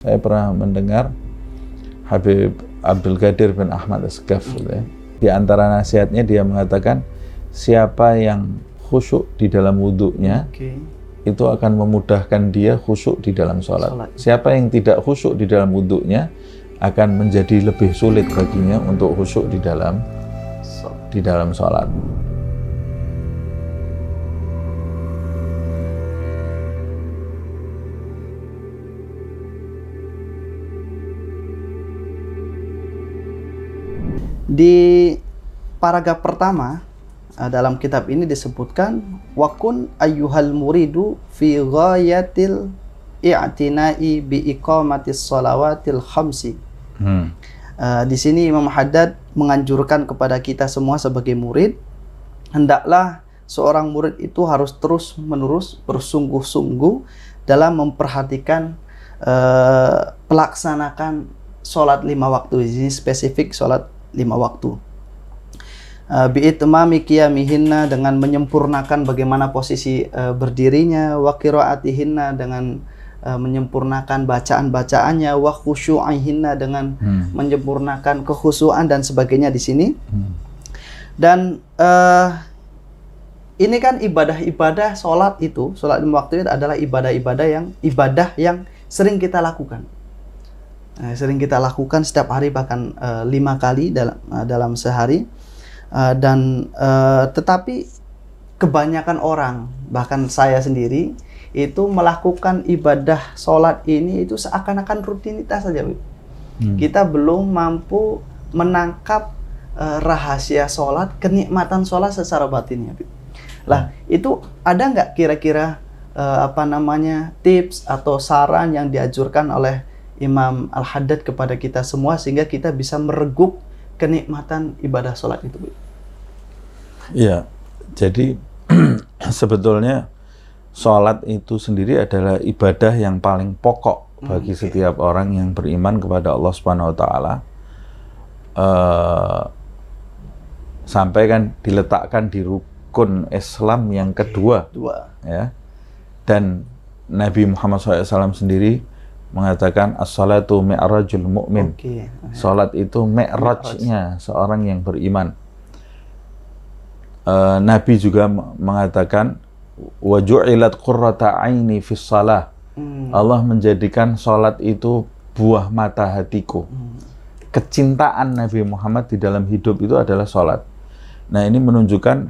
Saya pernah mendengar Habib Abdul Qadir bin Ahmad Asghaf, ya. Di antara nasihatnya dia mengatakan, siapa yang khusyuk di dalam wudhunya, itu akan memudahkan dia khusyuk di dalam sholat. Siapa yang tidak khusyuk di dalam wudhunya, akan menjadi lebih sulit baginya untuk khusyuk di dalam sholat. Di paragraf pertama dalam kitab ini disebutkan wakun ayyuhal muridu fi ghayatil i'tina'i bi iqamatis shalawatil khamsi. Di sini Imam Haddad menganjurkan kepada kita semua sebagai murid, hendaklah seorang murid itu harus terus-menerus bersungguh-sungguh dalam memperhatikan pelaksanakan sholat 5 waktu. Ini spesifik sholat 5 waktu. Bi'itmami qiyamihinna, dengan menyempurnakan bagaimana posisi berdirinya, wa qiraatihinna, dengan menyempurnakan bacaan-bacaannya, wa khusyu'ihinna, dengan menyempurnakan kekhusyuan dan sebagainya di sini. Dan ini kan ibadah-ibadah sholat itu, sholat 5 waktu itu adalah ibadah yang sering kita lakukan. Sering kita lakukan setiap hari, bahkan 5 kali dalam sehari. Tetapi kebanyakan orang, bahkan saya sendiri, itu melakukan ibadah sholat ini itu seakan-akan rutinitas saja. Kita belum mampu menangkap rahasia sholat, kenikmatan sholat secara batinnya. Lah, itu ada nggak kira-kira tips atau saran yang dianjurkan oleh Imam Al-Haddad kepada kita semua sehingga kita bisa mereguk kenikmatan ibadah sholat itu? Iya, jadi sebetulnya sholat itu sendiri adalah ibadah yang paling pokok bagi setiap orang yang beriman kepada Allah Subhanahu wa Ta'ala. Sampai kan diletakkan di rukun Islam yang kedua. Ya. Dan Nabi Muhammad SAW sendiri mengatakan as-salatu mi'rajul mu'min. Salat itu mi'rajnya seorang yang beriman. Nabi juga mengatakan wa ju'ilat qurrata aini fis shalah. Allah menjadikan salat itu buah mata hatiku. Kecintaan Nabi Muhammad di dalam hidup itu adalah salat. Nah, ini menunjukkan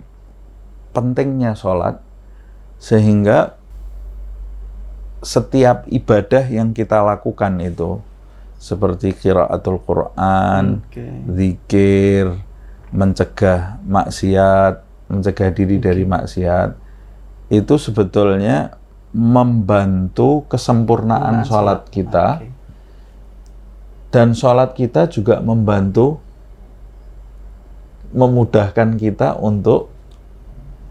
pentingnya salat, sehingga setiap ibadah yang kita lakukan itu seperti qiraatul Quran, zikir, mencegah maksiat, mencegah diri dari maksiat, itu sebetulnya membantu kesempurnaan sholat kita. Dan sholat kita juga memudahkan kita untuk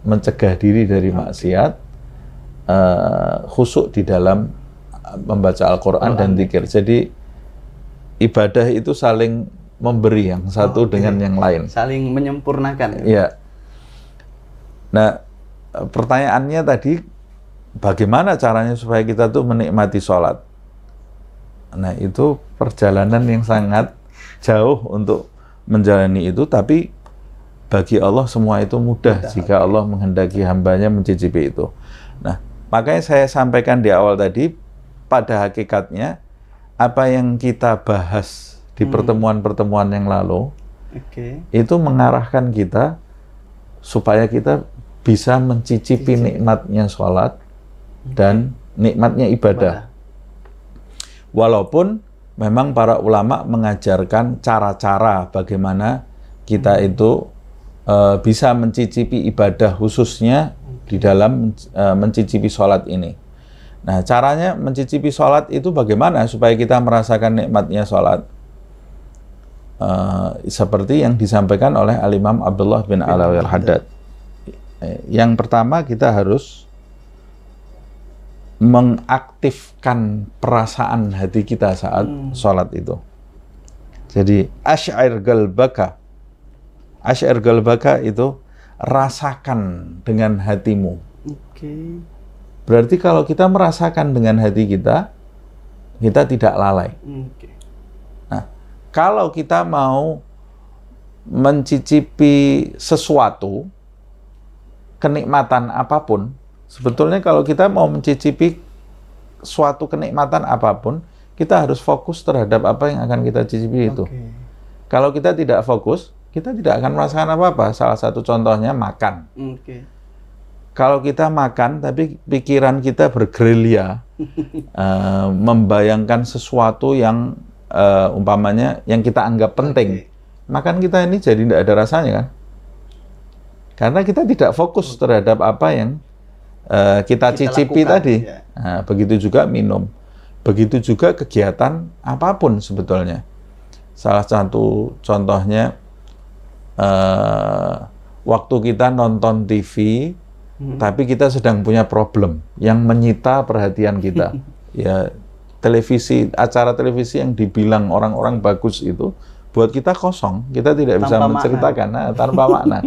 mencegah diri dari maksiat, khusyuk di dalam membaca Al-Quran dan zikir. Jadi ibadah itu saling memberi yang satu dengan yang lain. Saling menyempurnakan. Ya. Nah, pertanyaannya tadi, bagaimana caranya supaya kita tuh menikmati sholat? Nah, itu perjalanan yang sangat jauh untuk menjalani itu, tapi bagi Allah semua itu mudah jika Allah menghendaki hambanya mencicipi itu. Nah, makanya saya sampaikan di awal tadi, pada hakikatnya apa yang kita bahas di pertemuan-pertemuan yang lalu itu mengarahkan kita supaya kita bisa mencicipi nikmatnya sholat dan nikmatnya ibadah. Walaupun memang para ulama mengajarkan cara-cara bagaimana kita itu bisa mencicipi ibadah, khususnya di dalam mencicipi sholat ini. Nah, caranya mencicipi sholat itu bagaimana supaya kita merasakan nikmatnya sholat? Seperti yang disampaikan oleh Al-Imam Abdullah bin Alawi Al-Haddad. Yang pertama, kita harus mengaktifkan perasaan hati kita saat sholat itu. Jadi asy'ir galbaka. Asy'ir galbaka itu rasakan dengan hatimu. Berarti kalau kita merasakan dengan hati kita, kita tidak lalai. Oke. Nah, kalau kita mau mencicipi sesuatu, kenikmatan apapun, sebetulnya kalau kita mau mencicipi suatu kenikmatan apapun, kita harus fokus terhadap apa yang akan kita cicipi itu. Oke. Kalau kita tidak fokus, kita tidak akan merasakan apa-apa. Salah satu contohnya makan. Oke. Kalau kita makan, tapi pikiran kita bergerilya, membayangkan sesuatu yang umpamanya yang kita anggap penting, makan kita ini jadi tidak ada rasanya kan? Karena kita tidak fokus terhadap apa yang kita cicipi lakukan, tadi. ya. Nah, begitu juga minum, begitu juga kegiatan apapun sebetulnya. Salah satu contohnya waktu kita nonton TV, tapi kita sedang punya problem yang menyita perhatian kita. Ya, acara televisi yang dibilang orang-orang bagus itu, buat kita kosong, kita tidak bisa Tanpa menceritakan, tanpa makna.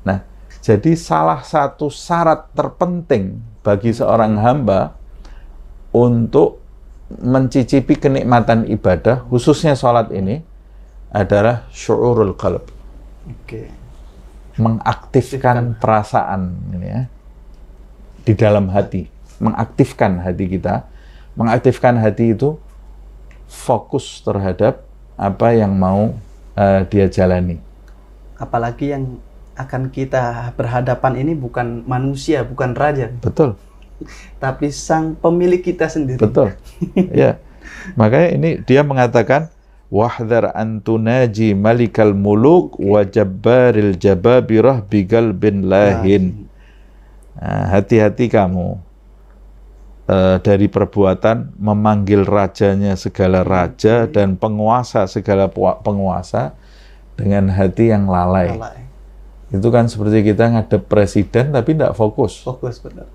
Nah, jadi salah satu syarat terpenting bagi seorang hamba untuk mencicipi kenikmatan ibadah, khususnya sholat ini, adalah syu'urul qalb. Oke. Mengaktifkan perasaan ini ya, di dalam hati, mengaktifkan hati kita. Mengaktifkan hati itu fokus terhadap apa yang mau dia jalani. Apalagi yang akan kita berhadapan ini bukan manusia, bukan raja, Betul, tapi sang pemilik kita sendiri. betul. Ya, makanya ini dia mengatakan wahdhar an tunaji malikal muluk wa jabbaril jababirah bigal bin lahin. Nah, hati-hati kamu dari perbuatan memanggil rajanya segala raja dan penguasa segala penguasa dengan hati yang lalai. Itu kan seperti kita ngadep presiden tapi tidak fokus. Fokus, benar.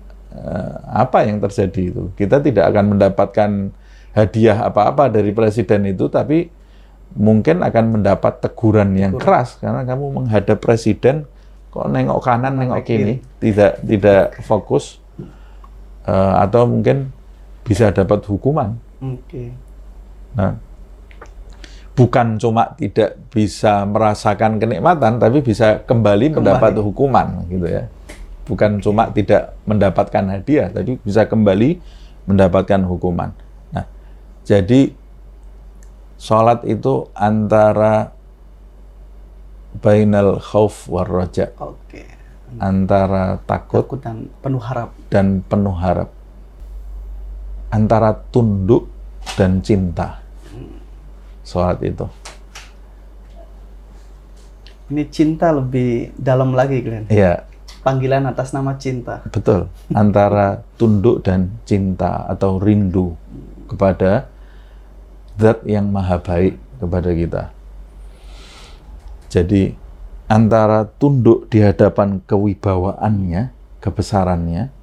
Apa yang terjadi itu? Kita tidak akan mendapatkan hadiah apa-apa dari presiden itu, tapi mungkin akan mendapat teguran yang keras karena kamu menghadap presiden kok nengok kanan, nengok kiri, tidak fokus. Atau mungkin bisa dapat hukuman. Oke. Nah, bukan cuma tidak bisa merasakan kenikmatan, tapi bisa kembali mendapat hukuman, gitu ya. Bukan cuma tidak mendapatkan hadiah, tapi bisa kembali mendapatkan hukuman. Nah, jadi sholat itu antara bainal khauf war raja. Oke. Antara takut dan penuh harap. Dan penuh harap. Antara tunduk dan cinta. Sholat itu. Ini cinta lebih dalam lagi, Glenn. Iya. Panggilan atas nama cinta. Betul. Antara tunduk dan cinta atau rindu kepada Zat yang maha baik kepada kita. Jadi antara tunduk di hadapan kewibawaannya, kebesarannya,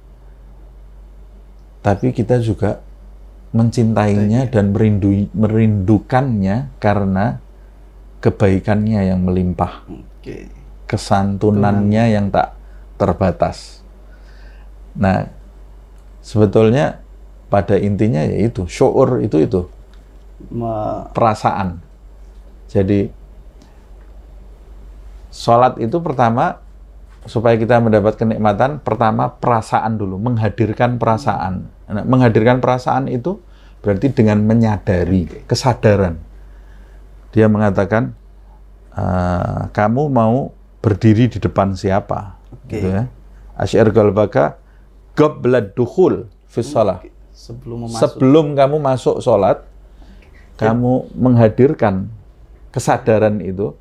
tapi kita juga mencintainya dan merindukannya karena kebaikannya yang melimpah, kesantunannya yang tak terbatas. Nah, sebetulnya pada intinya yaitu syu'ur itu perasaan. Jadi sholat itu pertama, supaya kita mendapat kenikmatan, pertama perasaan dulu, menghadirkan perasaan. Nah, menghadirkan perasaan itu berarti dengan menyadari, kesadaran. Dia mengatakan, kamu mau berdiri di depan siapa? Gitu ya. Asy'ar qalbaka qabla dukhul fi shalah. Sebelum kamu masuk sholat, kamu menghadirkan kesadaran itu,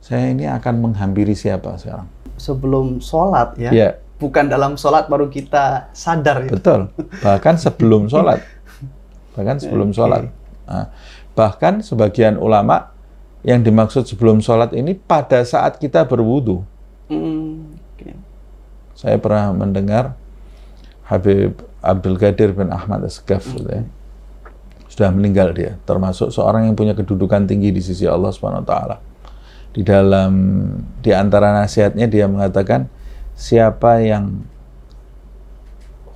saya ini akan menghampiri siapa sekarang? Sebelum sholat ya? Bukan dalam sholat baru kita sadar. Betul, bahkan sebelum sholat. Bahkan sebelum sholat. Nah, bahkan sebagian ulama yang dimaksud sebelum sholat ini pada saat kita berwudu. Saya pernah mendengar Habib Abdul Qadir bin Ahmad As-Sagaf, ya. Sudah meninggal dia, termasuk seorang yang punya kedudukan tinggi di sisi Allah Subhanahu wa taala. Di antara nasihatnya dia mengatakan, siapa yang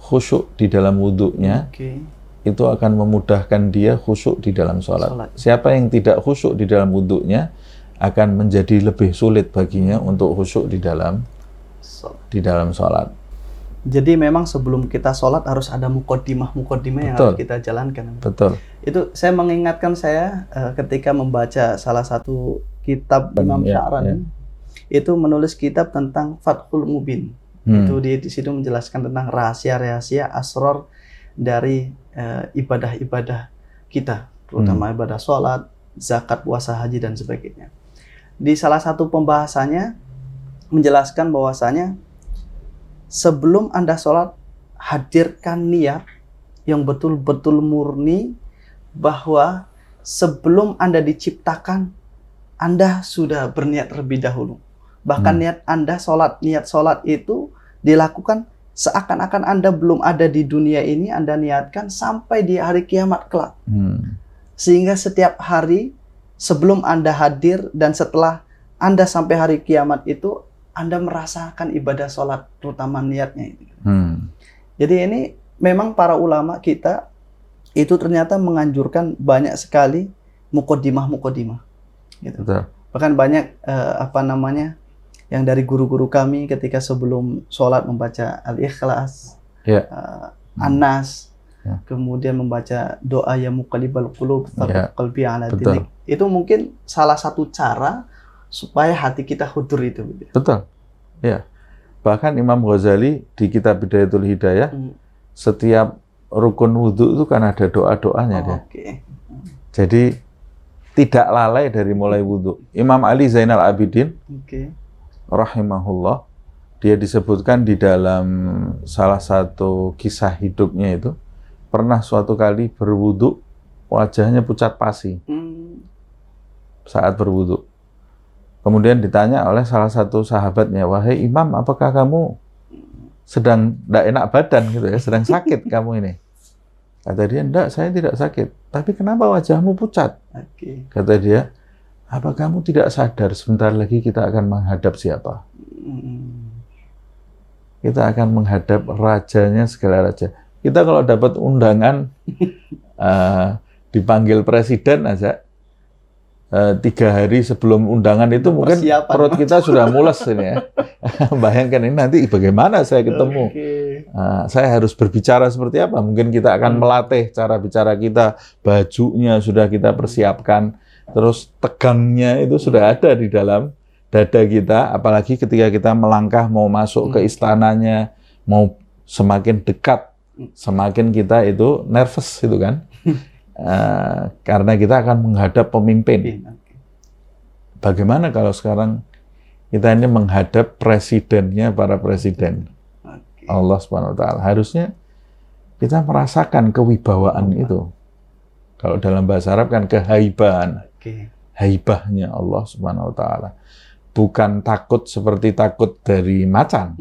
khusyuk di dalam wudunya, itu akan memudahkan dia khusyuk di dalam sholat. Sholat. Siapa yang tidak khusyuk di dalam wudhunya akan menjadi lebih sulit baginya untuk khusyuk di dalam sholat. Jadi memang sebelum kita sholat harus ada muqaddimah yang Betul. harus kita jalankan. Betul. Itu saya mengingatkan saya ketika membaca salah satu kitab Imam Sya'rani, itu menulis kitab tentang Fathul Mubin. Itu di situ menjelaskan tentang rahasia-rahasia asror dari ibadah-ibadah kita, terutama ibadah sholat, zakat, puasa, haji, dan sebagainya. Di salah satu pembahasannya menjelaskan bahwasanya sebelum Anda sholat, hadirkan niat yang betul-betul murni bahwa sebelum Anda diciptakan, Anda sudah berniat terlebih dahulu. Bahkan niat sholat itu dilakukan seakan-akan Anda belum ada di dunia ini, Anda niatkan sampai di hari kiamat kelak. Sehingga setiap hari sebelum Anda hadir dan setelah Anda sampai hari kiamat itu, Anda merasakan ibadah sholat, terutama niatnya itu. Jadi ini memang para ulama kita itu ternyata menganjurkan banyak sekali muqaddimah. Gitu. Bahkan banyak yang dari guru-guru kami ketika sebelum sholat membaca Al-Ikhlas, An-Nas, kemudian membaca doa ya muqallibal qulub, tsabbit qalbi ala dinik. Itu mungkin salah satu cara supaya hati kita khudur itu. Betul. Ya. Bahkan Imam Ghazali di kitab Bidayatul Hidayah, setiap rukun wudhu itu kan ada doa-doanya. Jadi tidak lalai dari mulai wudhu. Imam Ali Zainal Abidin, rahimahullah, dia disebutkan di dalam salah satu kisah hidupnya itu, pernah suatu kali berwudhu, wajahnya pucat pasi saat berwudhu. Kemudian ditanya oleh salah satu sahabatnya, wahai Imam, apakah kamu sedang tidak enak badan gitu ya, sedang sakit kamu ini? Kata dia, enggak, saya tidak sakit. Tapi kenapa wajahmu pucat? Kata dia, apa kamu tidak sadar sebentar lagi kita akan menghadap siapa? Kita akan menghadap rajanya segala raja. Kita kalau dapat undangan dipanggil presiden aja, 3 hari sebelum undangan itu mungkin perut kita sudah mules ini ya. Bayangkan ini nanti bagaimana saya ketemu. Saya harus berbicara seperti apa? Mungkin kita akan melatih cara bicara kita, bajunya sudah kita persiapkan, terus tegangnya itu sudah ada di dalam dada kita, apalagi ketika kita melangkah mau masuk ke istananya, mau semakin dekat, semakin kita itu nervous itu kan. Karena kita akan menghadap pemimpin. Bagaimana kalau sekarang kita ini menghadap presidennya para presiden, Allah Subhanahu Wa Taala? Harusnya kita merasakan kewibawaan itu. Kalau dalam bahasa Arab kan kehaibahan, haibahnya Allah Subhanahu Wa Taala. Bukan takut seperti takut dari macan.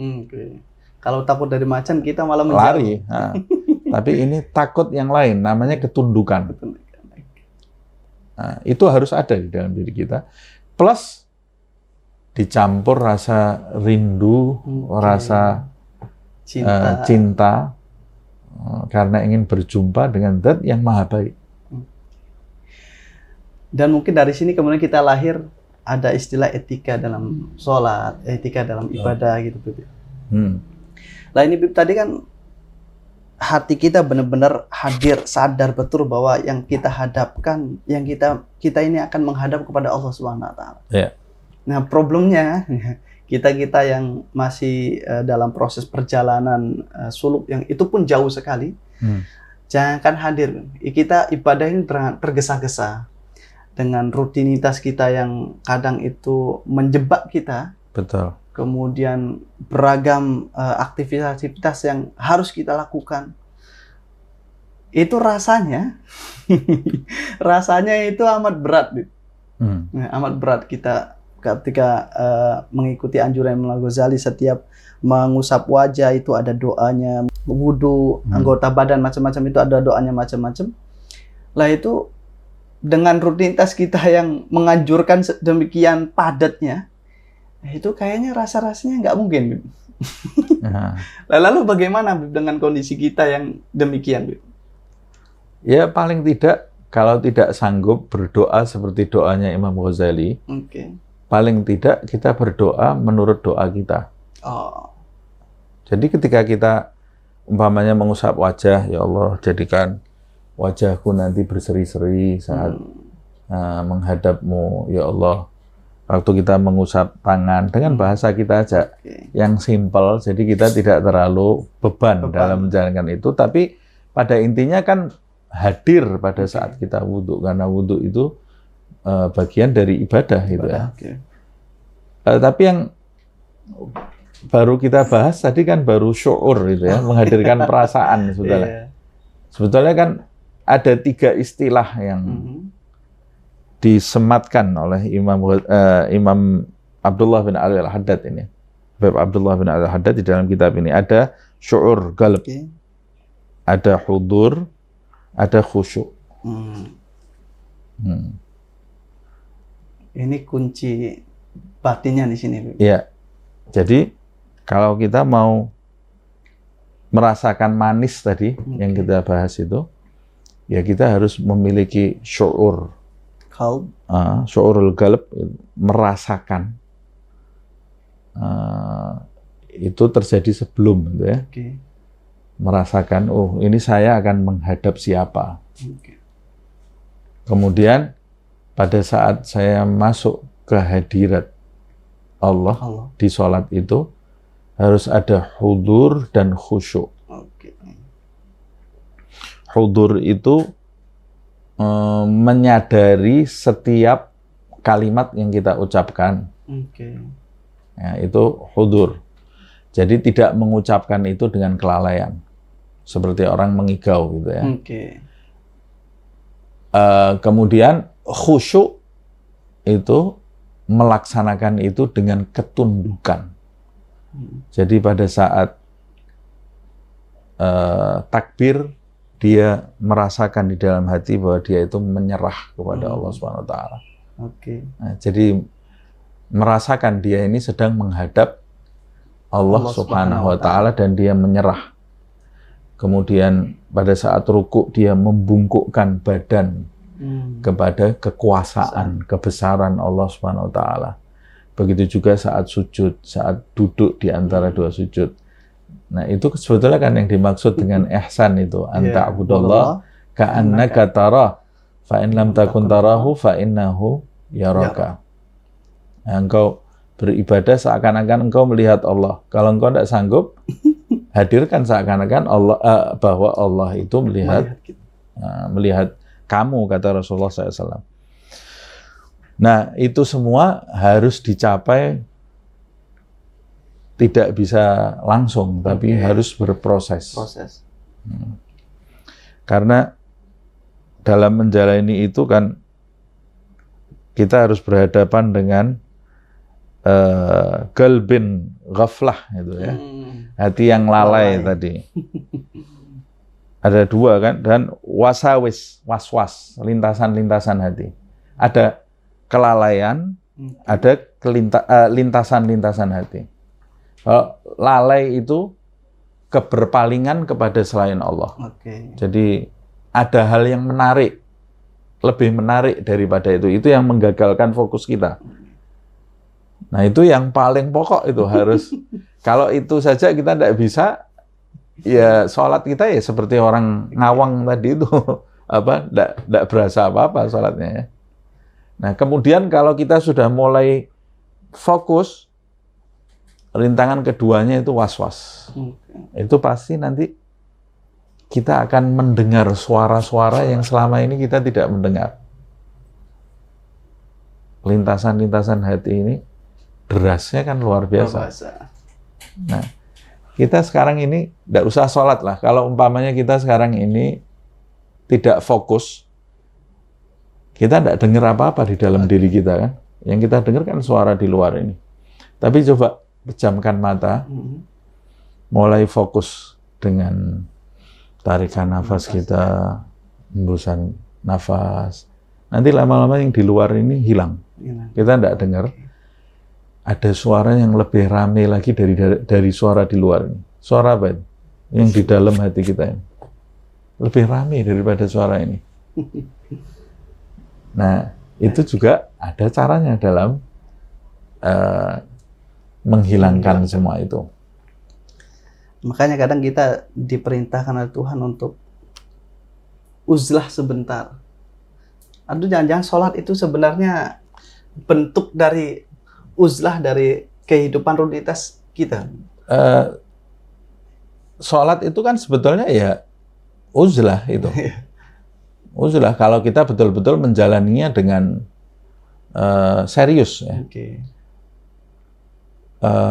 Kalau takut dari macan kita malah lari. Tapi ini takut yang lain, namanya ketundukan. Nah, itu harus ada di dalam diri kita. Plus dicampur rasa rindu, rasa cinta karena ingin berjumpa dengan Zat yang maha baik. Dan mungkin dari sini kemudian kita lahir ada istilah etika dalam sholat, etika dalam ibadah gitu. Nah ini tadi kan hati kita benar-benar hadir, sadar betul bahwa yang kita hadapkan, yang kita ini akan menghadap kepada Allah Subhanahu Wa Taala. Nah problemnya kita yang masih dalam proses perjalanan suluk yang itu pun jauh sekali, jangan hadir. Kita ibadah ini tergesa-gesa dengan rutinitas kita yang kadang itu menjebak kita. Betul. Kemudian beragam aktivitas yang harus kita lakukan. Itu rasanya itu amat berat. Amat berat kita ketika mengikuti anjuran Imam Ghazali, setiap mengusap wajah itu ada doanya, wudu, anggota badan macam-macam itu ada doanya macam-macam. Lah itu dengan rutinitas kita yang menganjurkan demikian padatnya, itu kayaknya rasanya nggak mungkin. Lalu bagaimana dengan kondisi kita yang demikian? Ya paling tidak kalau tidak sanggup berdoa seperti doanya Imam Ghazali, Oke. paling tidak kita berdoa menurut doa kita. Oh. Jadi ketika kita umpamanya mengusap wajah, ya Allah jadikan wajahku nanti berseri-seri saat menghadapmu, ya Allah. Waktu kita mengusap tangan dengan bahasa kita aja yang simpel, jadi kita tidak terlalu beban dalam menjalankan itu, tapi pada intinya kan hadir pada saat kita wudhu, karena wudhu itu bagian dari ibadah gitu ya. Tapi yang baru kita bahas tadi kan baru syu'ur gitu ya, menghadirkan perasaan sebetulnya. Sebetulnya kan ada 3 istilah yang disematkan oleh Imam Abdullah bin Ali al-Haddad ini. Habib Abdullah bin Ali al-Haddad di dalam kitab ini ada syu'ur qalb, ada hudur, ada khusyuk. Ini kunci batinnya di sini. Iya. Jadi kalau kita mau merasakan manis tadi yang kita bahas itu, ya kita harus memiliki syu'ur. Syu'urul qalb, merasakan. Itu terjadi sebelum gitu ya. Merasakan, oh ini saya akan menghadap siapa. Kemudian pada saat saya masuk ke hadirat Allah di sholat itu harus ada hudur dan khusyuk. Hudur itu menyadari setiap kalimat yang kita ucapkan. Ya, itu hudur. Jadi tidak mengucapkan itu dengan kelalaian, seperti orang mengigau gitu ya. Kemudian khusyuk itu melaksanakan itu dengan ketundukan. Jadi pada saat takbir, dia merasakan di dalam hati bahwa dia itu menyerah kepada Allah Subhanahu wa taala. Nah, jadi merasakan dia ini sedang menghadap Allah Subhanahu wa taala dan dia menyerah. Kemudian pada saat ruku dia membungkukkan badan kepada kekuasaan, kebesaran Allah Subhanahu wa taala. Begitu juga saat sujud, saat duduk di antara 2 sujud. Nah, itu sebetulnya kan yang dimaksud dengan ihsan itu, anta abudallah ka'annaka tarah fa in lam takun tarahu fa innahu yaraka. Nah, engkau beribadah seakan-akan engkau melihat Allah. Kalau engkau tidak sanggup, hadirkan seakan-akan Allah bahwa Allah itu melihat kamu, kata Rasulullah SAW. Nah, itu semua harus dicapai, tidak bisa langsung, tapi harus berproses. Karena dalam menjalani itu kan kita harus berhadapan dengan qalbin ghaflah gitu ya. Hati yang lalai tadi. Ada 2 kan, dan wasawis, was-was, lintasan-lintasan hati. Ada kelalaian, ada lintasan-lintasan hati. Kalau lalai itu keberpalingan kepada selain Allah. Jadi ada hal yang menarik, lebih menarik daripada itu. Itu yang menggagalkan fokus kita. Nah, itu yang paling pokok itu harus. Kalau itu saja kita tidak bisa, ya sholat kita ya seperti orang ngawang tadi itu, tidak berasa apa-apa sholatnya ya. Nah, kemudian kalau kita sudah mulai fokus, rintangan keduanya itu was-was. Itu pasti nanti kita akan mendengar suara-suara yang selama ini kita tidak mendengar. Lintasan-lintasan hati ini derasnya kan luar biasa. Nah, kita sekarang ini tidak usah sholat lah. Kalau umpamanya kita sekarang ini tidak fokus, kita tidak dengar apa-apa di dalam diri kita kan. Yang kita dengar kan suara di luar ini. Tapi coba pejamkan mata, mulai fokus dengan tarikan nafas kita, hembusan nafas. Nanti lama-lama yang di luar ini hilang. Kita tidak dengar. Ada suara yang lebih ramai lagi dari suara di luar ini. Suara apa itu? Yang di dalam hati kita ini. lebih ramai daripada suara ini. Nah, itu juga ada caranya dalam menghilangkan semua itu. Makanya kadang kita diperintahkan oleh Tuhan untuk uzlah sebentar. Aduh, jangan-jangan sholat itu sebenarnya bentuk dari uzlah dari kehidupan rutinitas kita. Sholat itu kan sebetulnya ya uzlah itu. Uzlah kalau kita betul-betul menjalaninya dengan serius. Ya.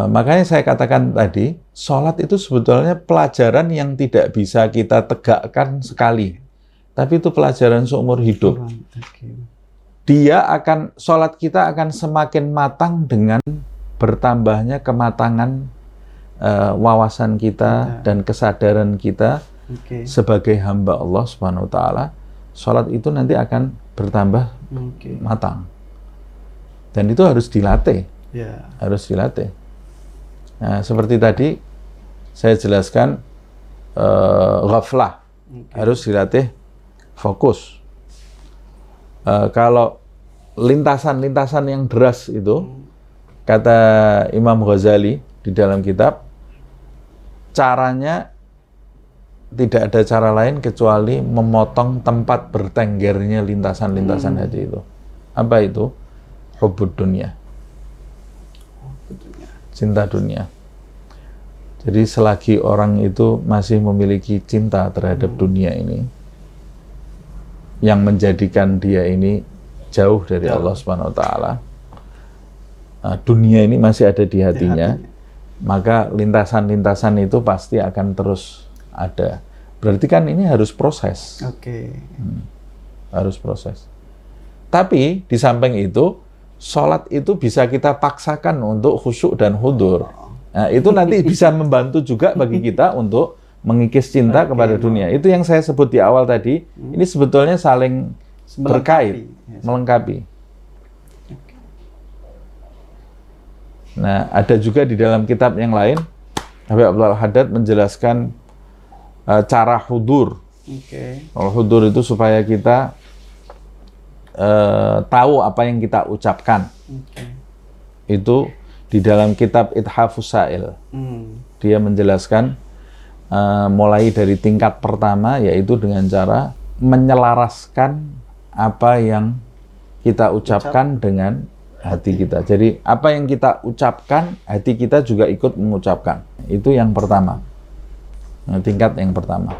Makanya saya katakan tadi, sholat itu sebetulnya pelajaran yang tidak bisa kita tegakkan sekali. Tapi itu pelajaran seumur hidup. Sholat kita akan semakin matang dengan bertambahnya kematangan wawasan kita dan kesadaran kita sebagai hamba Allah Subhanahu wa Ta'ala. Sholat itu nanti akan bertambah matang. Dan itu harus dilatih. Harus dilatih. Nah, seperti tadi saya jelaskan, ghaflah harus dilatih fokus. Kalau lintasan-lintasan yang deras itu, kata Imam Ghazali di dalam kitab, caranya tidak ada cara lain kecuali memotong tempat bertenggernya lintasan-lintasan hati itu. Apa itu? Hubbud dunya. Cinta dunia. Jadi selagi orang itu masih memiliki cinta terhadap dunia ini, yang menjadikan dia ini jauh dari Allah Subhanahu wa Ta'ala, dunia ini masih ada di hatinya, maka lintasan-lintasan itu pasti akan terus ada. Berarti kan ini harus proses. Harus proses. Tapi di samping itu, sholat itu bisa kita paksakan untuk khusyuk dan hudur. Nah, itu nanti bisa membantu juga bagi kita untuk mengikis cinta kepada dunia. Itu yang saya sebut di awal tadi. Ini sebetulnya saling berkait, melengkapi. Nah, ada juga di dalam kitab yang lain, Habib Abdul Haddad menjelaskan cara hudur. Kalau hudur itu supaya kita tahu apa yang kita ucapkan. Itu di dalam kitab Ithafus Sa'il. Dia menjelaskan mulai dari tingkat pertama, yaitu dengan cara menyelaraskan apa yang kita ucapkan dengan hati kita. Jadi apa yang kita ucapkan, hati kita juga ikut mengucapkan. Itu yang pertama. Nah, tingkat yang pertama.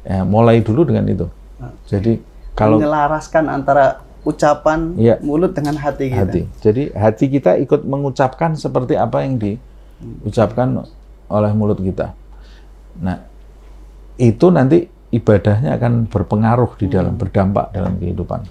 Ya, mulai dulu dengan itu. Jadi kalau menyelaraskan antara ucapan mulut dengan hati kita. Jadi hati kita ikut mengucapkan seperti apa yang diucapkan oleh mulut kita. Nah, itu nanti ibadahnya akan berpengaruh di dalam, berdampak dalam kehidupan.